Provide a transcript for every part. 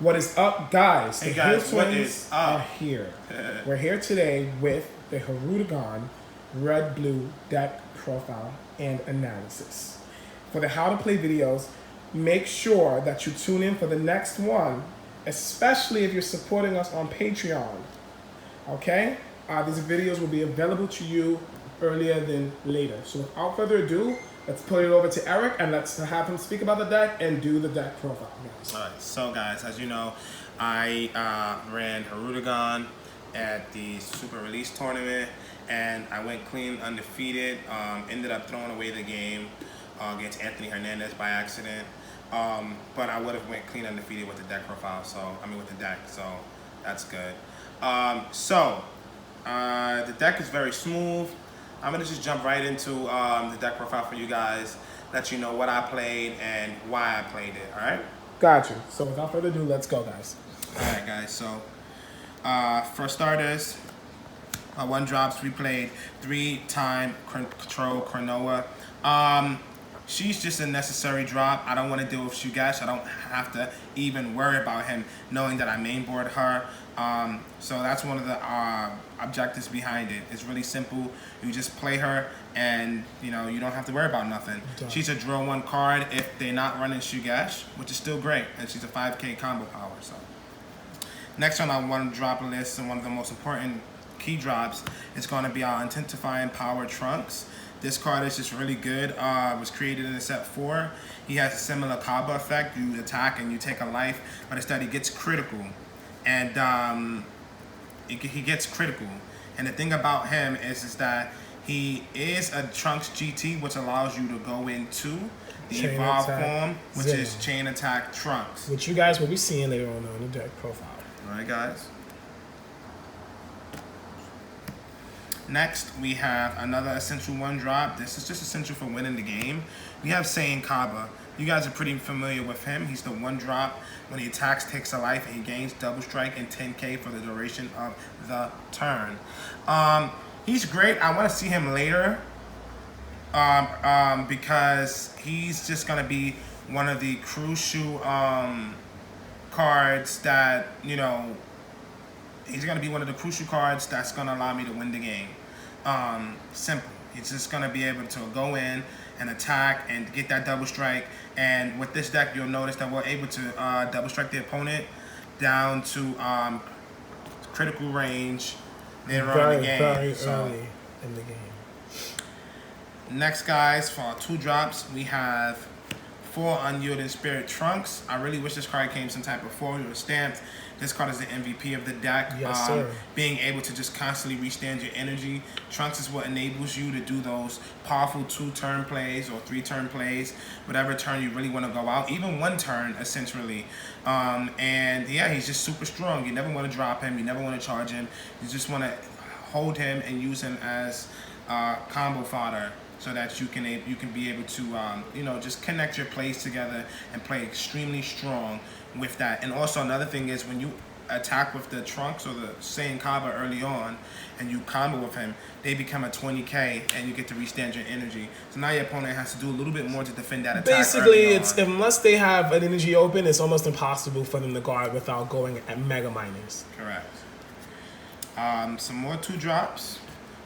What is up, guys? Hey the guys, what TheHillTwins is up? are here. We're here today with the Hirudegan red-blue deck profile and analysis. For the how to play videos, make sure that you tune in for the next one, especially if you're supporting us on Patreon. Okay? These videos will be available to you earlier than later. So without further ado, let's put it over to Eric and let's have him speak about the deck and do the deck profile, guys. Alright, so guys, as you know, I ran Hirudegan at the Super Release Tournament, and I went clean, undefeated. Ended up throwing away the game against Anthony Hernandez by accident. But I would have went clean, undefeated with the deck profile, with the deck, so that's good. The deck is very smooth. I'm gonna just jump right into the deck profile for you guys, let you know what I played and why I played it, all right? Gotcha. So without further ado, let's go, guys. All right, guys, so for starters, one drops, we played 3-time Control Cronoa. She's just a necessary drop. I don't want to deal with Shugesh. I don't have to even worry about him knowing that I mainboard her. So that's one of the objectives behind it. It's really simple. You just play her and you don't have to worry about nothing. She's a draw one card if they're not running Shugesh, which is still great. And she's a 5k combo power. So next on our one drop list, and one of the most important key drops is going to be our Intensifying Power Trunks. This card is just really good. It was created in set 4. He has a similar Kaabah effect. You attack and you take a life, but instead he gets critical. And he gets critical. And the thing about him is that he is a Trunks GT, which allows you to go into the Chain Evolve Attack form, which Zero. is Chain Attack Trunks. Which you guys will be seeing later on the deck profile. Alright, guys. Next, we have another essential one drop. This is just essential for winning the game. We have Kaabah. You guys are pretty familiar with him. He's the one drop. When he attacks, takes a life, and he gains double strike and 10k for the duration of the turn. He's great. I want to see him later because he's just going to be one of the crucial cards that, he's going to be one of the crucial cards that's going to allow me to win the game. Simple. He's just going to be able to go in and attack and get that double strike. And with this deck, you'll notice that we're able to double strike the opponent down to critical range later on in the game. Very early in the game. Next, guys, for our 2 drops, we have 4 Unyielding Spirit Trunks. I really wish this card came some type of foil or stamped. This card is the MVP of the deck. Yes, sir. Being able to just constantly restand your energy. Trunks is what enables you to do those powerful 2-turn plays or 3-turn plays, whatever turn you really want to go out, even 1 turn, essentially. And yeah, he's just super strong. You never want to drop him. You never want to charge him. You just want to hold him and use him as combo fodder, so that you can be able to just connect your plays together and play extremely strong with that. And also another thing is when you attack with the Trunks or the Kaabah early on and you combo with him, they become a 20k and you get to restand your energy. So now your opponent has to do a little bit more to defend that attack. Basically, it's unless they have an energy open, it's almost impossible for them to guard without going at mega minus. Correct. Some more 2 drops.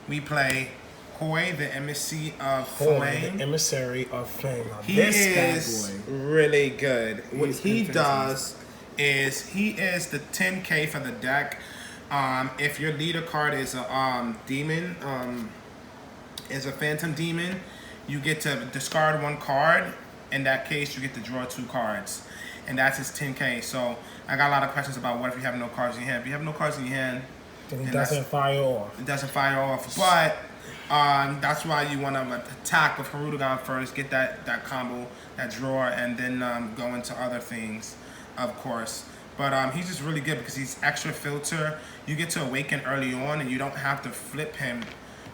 We play Koi, the emissary of Flame. The emissary of Flame. He is really good. What he does is he is the 10k for the deck. If your leader card is a demon, is a phantom demon, you get to discard 1 card. In that case, you get to draw 2 cards. And that's his 10k. So I got a lot of questions about what if you have no cards in your hand. If you have no cards in your hand, then it doesn't fire off. It doesn't fire off. But that's why you want to attack with Hirudegan first, get that combo, that draw, and then go into other things, of course. But he's just really good because he's extra filter. You get to awaken early on, and you don't have to flip him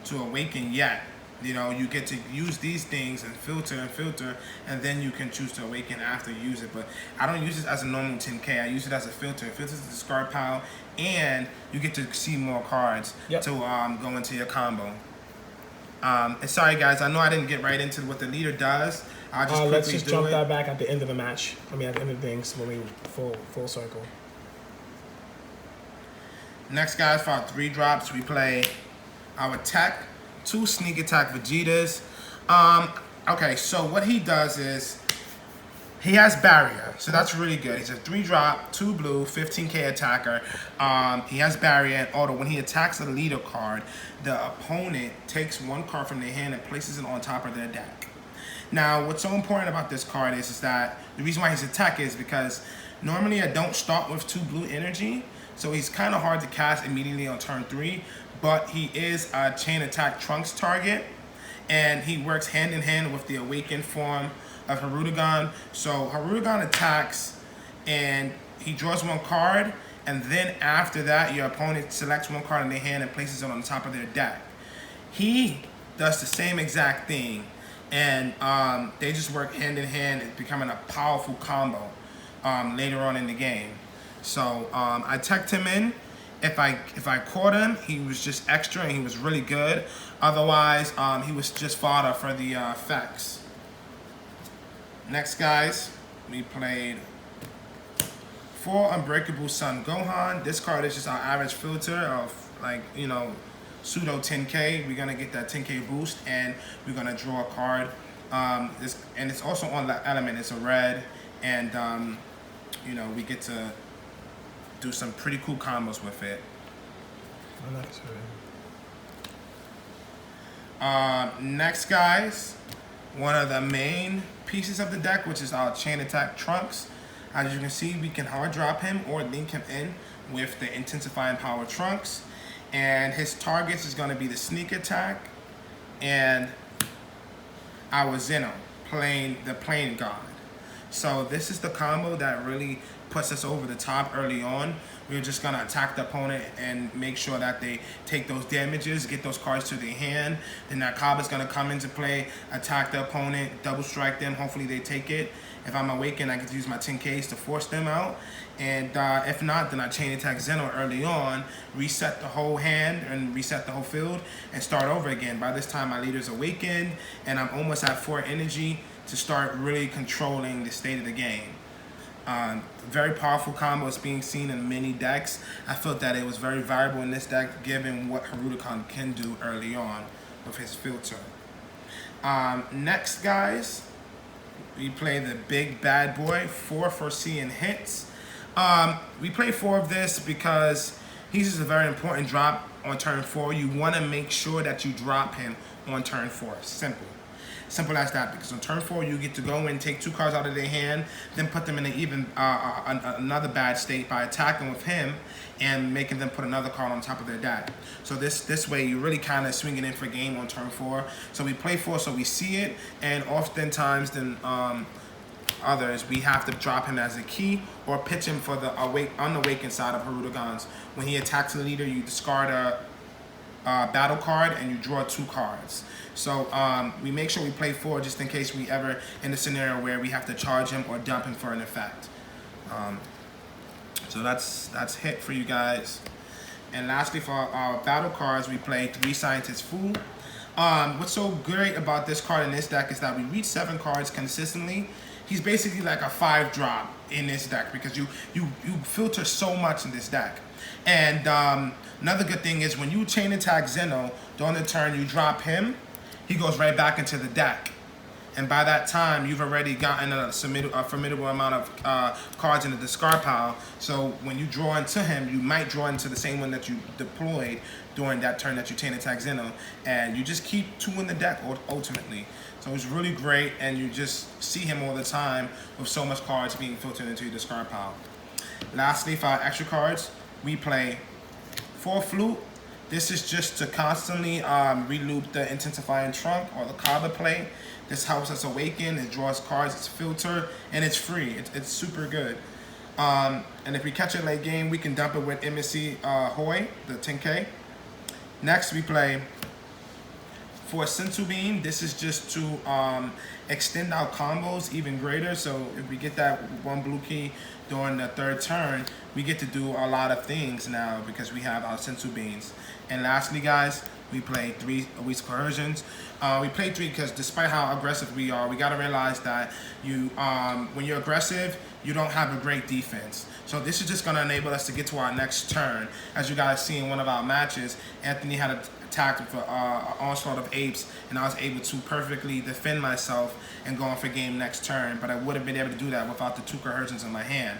to awaken yet. You get to use these things and filter, and then you can choose to awaken after you use it. But I don't use it as a normal 10k. I use it as a filter. It filters the discard pile, and you get to see more cards to go into your combo. And sorry guys, I know I didn't get right into what the leader does. I'll just quickly let's just do jump it. that back at the end of the match. I mean, at the end of things when we full circle. Next, guys, for our 3 drops, we play our tech, 2 sneak attack Vegetas. Okay, so what he does is he has barrier, so that's really good. He's a 3 drop, 2 blue, 15k attacker. He has barrier, and auto. When he attacks a leader card, the opponent takes 1 card from their hand and places it on top of their deck. Now, what's so important about this card is that the reason why he's attack is because normally I don't start with 2 blue energy, so he's kind of hard to cast immediately on turn 3, but he is a chain attack Trunks target, and he works hand in hand with the awakened form of Hirudegan. So Hirudegan attacks, and he draws 1 card, and then after that, your opponent selects 1 card in their hand and places it on top of their deck. He does the same exact thing, and they just work hand in hand, becoming a powerful combo later on in the game. So I teched him in. If I caught him, he was just extra and he was really good. Otherwise, he was just fodder for the effects. Next, guys, we played 4 Unbreakable Sun Gohan. This card is just our average filter of, like, you know, pseudo 10k. We're gonna get that 10k boost, and we're gonna draw a card. And it's also on the element. It's a red, and you know, we get to do some pretty cool combos with it. Next, guys, one of the main pieces of the deck, which is our chain attack Trunks. As you can see, we can hard drop him or link him in with the intensifying power Trunks, and his targets is going to be the sneak attack and our Zeno, the plane god. So this is the combo that really puts us over the top early on. We're just gonna attack the opponent and make sure that they take those damages, get those cards to their hand. Then that Kaabah is gonna come into play, attack the opponent, double strike them. Hopefully they take it. If I'm awakened, I get to use my 10Ks to force them out. And if not, then I chain attack Zeno early on, reset the whole hand and reset the whole field, and start over again. By this time, my leader's awakened, and I'm almost at 4 energy to start really controlling the state of the game. Very powerful combo is being seen in many decks. I felt that it was very viable in this deck given what Hirudegan can do early on with his filter. Next, guys, we play the big bad boy, 4 for seeing hits. We play 4 of this because he's just a very important drop on turn 4. You want to make sure that you drop him on turn 4. Simple as that, because on turn 4 you get to go and take 2 cards out of their hand, then put them in an even another bad state by attacking with him and making them put another card on top of their deck. So this way you really kind of swing it in for game on turn 4. So we play 4 so we see it, and oftentimes then others we have to drop him as a key or pitch him for the unawakened side of Hirudegan's. When he attacks the leader, you discard a battle card and you draw 2 cards. So we make sure we play 4 just in case we ever in a scenario where we have to charge him or dump him for an effect. So that's hit for you guys. And lastly, for our battle cards, we play 3 Scientist Fool. What's so great about this card in this deck is that we reach 7 cards consistently. He's basically like a 5 drop in this deck because you filter so much in this deck. And another good thing is when you chain attack Zeno during the turn, you drop him, he goes right back into the deck. And by that time, you've already gotten a formidable amount of cards in the discard pile. So when you draw into him, you might draw into the same one that you deployed during that turn that you chain attack Zeno. And you just keep 2 in the deck ultimately. So it's really great, and you just see him all the time with so much cards being filtered into your discard pile. Lastly, for our extra cards, we play 4 Flute. This is just to constantly reloop the intensifying trunk or the Kaabah play. This helps us awaken, it draws cards, it's filtered, and it's free. It's super good. And if we catch it late game, we can dump it with MSC Hoy, the 10K. Next, we play 4 Sensu Beam. This is just to extend our combos even greater. So if we get that 1 blue key during the 3rd turn, we get to do a lot of things now because we have our Sensu Beams. And lastly, guys, we played 3 weeks coercions. We played 3 because despite how aggressive we are, we got to realize that when you're aggressive, you don't have a great defense. So this is just going to enable us to get to our next turn. As you guys see in one of our matches, Anthony had attacked with an onslaught of apes, and I was able to perfectly defend myself and go on for game next turn, but I would have been able to do that without the 2 coercions in my hand.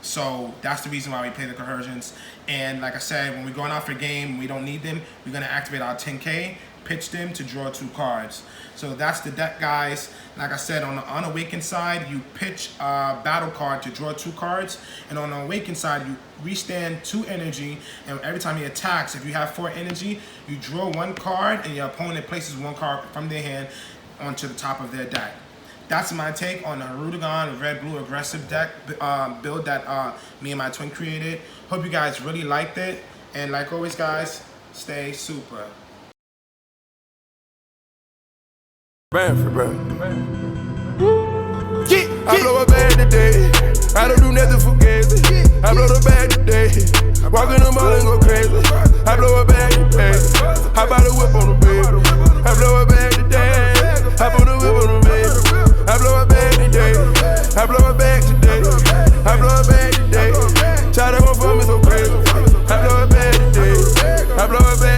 So that's the reason why we play the coercions. And like I said, when we're going out for game, we don't need them. We're going to activate our 10K, pitch them to draw 2 cards. So that's the deck, guys. Like I said, on the unawakened side, you pitch a battle card to draw 2 cards. And on the awakened side, you restand 2 energy. And every time he attacks, if you have 4 energy, you draw 1 card and your opponent places 1 card from their hand onto the top of their deck. That's my take on the Hirudegan red-blue aggressive deck build that me and my twin created. Hope you guys really liked it. And like always, guys, stay super. Bamford, bro. I blow a bag today. I don't do nothing for games. I blow the bag today. Walk in the mall and go crazy. I blow a bag today. I buy the whip on the bed. I blow a bag today. I put the whip on the bed. I blow a bag today. I blow a bag.